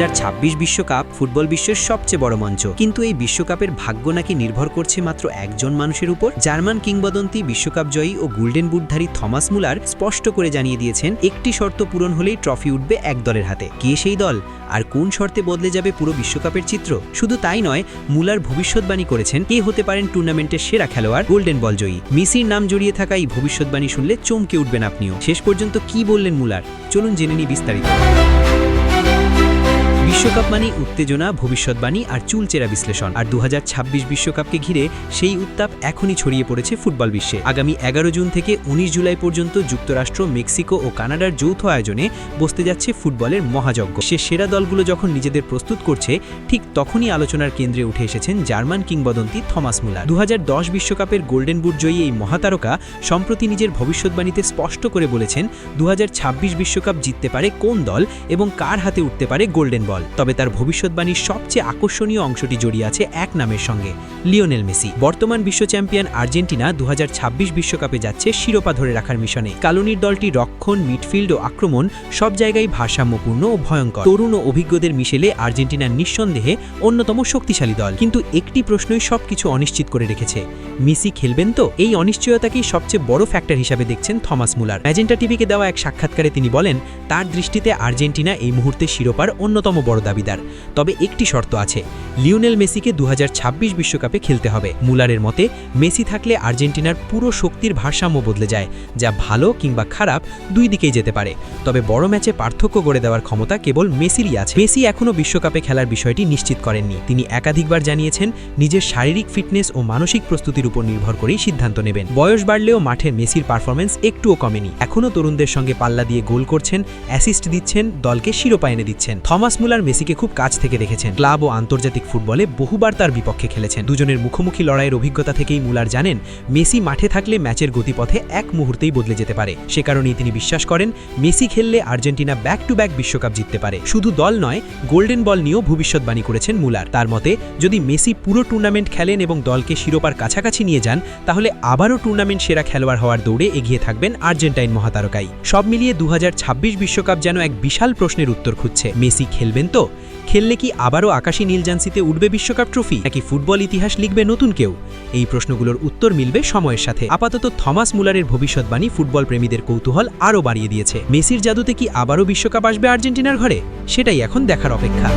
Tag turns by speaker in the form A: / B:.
A: 2026 বিশ্বকাপ ফুটবল বিশ্বের সবচেয়ে বড় মঞ্চ, কিন্তু এই বিশ্বকাপের ভাগ্য নাকি নির্ভর করছে মাত্র একজন মানুষের উপর। জার্মান কিংবদন্তি বিশ্বকাপ জয়ী ও গোল্ডেন বুটধারী থমাস মুলার স্পষ্ট করে জানিয়ে দিয়েছেন, একটি শর্ত পূরণ হলেই ট্রফি উঠবে এক দলের হাতে। কে সেই দল আর কোন শর্তে বদলে যাবে পুরো বিশ্বকাপের চিত্র? শুধু তাই নয়, মুলার ভবিষ্যৎবাণী করেছেন কে হতে পারেন টুর্নামেন্টের সেরা খেলোয়াড়, গোল্ডেন বল জয়ী। মেসির নাম জড়িয়ে থাকা এই ভবিষ্যৎবাণী শুনলে চমকে উঠবেন আপনিও। শেষ পর্যন্ত কি বললেন মুলার, চলুন জেনে নিই বিস্তারিত। বিশ্বকাপ মানেই উত্তেজনা, ভবিষ্যৎবাণী আর চুলচেরা বিশ্লেষণ। আর 2026 বিশ্বকাপকে ঘিরে সেই উত্তাপ এখনই ছড়িয়ে পড়েছে ফুটবল বিশ্বে। আগামী 11 জুন থেকে 19 জুলাই পর্যন্ত যুক্তরাষ্ট্র, মেক্সিকো ও কানাডার যৌথ আয়োজনে বসতে যাচ্ছে ফুটবলের মহাযজ্ঞ। সে সেরা দলগুলো যখন নিজেদের প্রস্তুত করছে, ঠিক তখনই আলোচনার কেন্দ্রে উঠে এসেছেন জার্মান কিংবদন্তি থমাস মুলার। 2010 বিশ্বকাপের গোল্ডেন বুট জয়ী এই মহাতারকা সম্প্রতি নিজের ভবিষ্যৎবাণীতে স্পষ্ট করে বলেছেন 2026 বিশ্বকাপ জিততে পারে কোন দল এবং কার হাতে উঠতে পারে গোল্ডেন বল। তবে তার ভবিষ্যৎবাণীর সবচেয়ে আকর্ষণীয় অংশটি জড়িয়ে আছে এক নামের সঙ্গে, লিওনেল মেসি। বর্তমান বিশ্ব চ্যাম্পিয়ন আর্জেন্টিনা 2026 বিশ্বকাপে যাচ্ছে শিরোপা ধরে রাখার মিশনে। কালোনির দলটি রক্ষণ, মিডফিল্ড ও আক্রমণ সব জায়গায় ভারসাম্যপূর্ণ ও ভয়ঙ্কর। তরুণ ও অভিজ্ঞদের মিশেলে আর্জেন্টিনা নিঃসন্দেহে অন্যতম শক্তিশালী দল। কিন্তু একটি প্রশ্নই সবকিছু অনিশ্চিত করে রেখেছে, মেসি খেলবেন তো? এই অনিশ্চয়তাকেই সবচেয়ে বড় ফ্যাক্টর হিসাবে দেখছেন থমাস মুলার। ম্যাজেন্টা টিভিকে দেওয়া এক সাক্ষাৎকারে তিনি বলেন, তার দৃষ্টিতে আর্জেন্টিনা এই মুহূর্তে শিরোপার অন্যতম বড় দাবিদার। তবে একটি শর্ত আছে, লিওনেল মেসিকে 2026 বিশ্বকাপে খেলতে হবে। মুলারের মতে, মেসি থাকলে আর্জেন্টিনার পুরো শক্তির ভারসাম্য বদলে যায়, যা ভালো কিংবা খারাপ দুই দিকেই যেতে পারে। তবে বড় ম্যাচে পার্থক্য গড়ে দেওয়ার ক্ষমতা কেবল মেসিরই আছে। মেসি এখনও বিশ্বকাপে খেলার বিষয়টি নিশ্চিত করেননি। তিনি একাধিকবার জানিয়েছেন, নিজের শারীরিক ফিটনেস ও মানসিক প্রস্তুতির উপর নির্ভর করেই সিদ্ধান্ত নেবেন। বয়স বাড়লেও মাঠের মেসির পারফরমেন্স একটুও কমেনি। এখনও তরুণদের সঙ্গে পাল্লা দিয়ে গোল করছেন, অ্যাসিস্ট দিচ্ছেন, দলকে শিরোপা এনে দিচ্ছেন। থমাস মুলার মেসিকে খুব কাছ থেকে দেখেছেন। ক্লাব ও আন্তর্জাতিক ফুটবলে বহুবার তার বিপক্ষে খেলেছেন। দুজনের মুখোমুখি লড়াইয়ের অভিজ্ঞতা থেকেই মুলার জানেন, মেসি মাঠে থাকলে ম্যাচের গতিপথে এক মুহূর্তেই বদলে যেতে পারে। সে কারণেই তিনি বিশ্বাস করেন, মেসি খেললে আর্জেন্টিনা ব্যাক টু ব্যাক বিশ্বকাপ জিততে পারে। শুধু দল নয়, গোল্ডেন বল নিয়েও ভবিষ্যৎবাণী করেছেন মুলার। তার মতে, যদি মেসি পুরো টুর্নামেন্ট খেলেন এবং দলকে শিরোপার কাছাকাছি নিয়ে যান, তাহলে আবারও টুর্নামেন্ট সেরা খেলোয়াড় হওয়ার দৌড়ে এগিয়ে থাকবেন আর্জেন্টাইন মহাতারকাই। সব মিলিয়ে 2026 বিশ্বকাপ যেন এক বিশাল প্রশ্নের উত্তর খুঁজছে। মেসি খেলবেন তো? খেললে কি আবারও আকাশী নীল জার্সিতে উঠবে বিশ্বকাপ ট্রফি, নাকি ফুটবল ইতিহাস লিখবে নতুন কেউ? এই প্রশ্নগুলোর উত্তর মিলবে সময়ের সাথে। আপাতত থমাস মুলারের ভবিষ্যৎবাণী ফুটবল প্রেমীদের কৌতূহল আরও বাড়িয়ে দিয়েছে। মেসির জাদুতে কি আবারও বিশ্বকাপ আসবে আর্জেন্টিনার ঘরে? সেটাই এখন দেখার অপেক্ষা।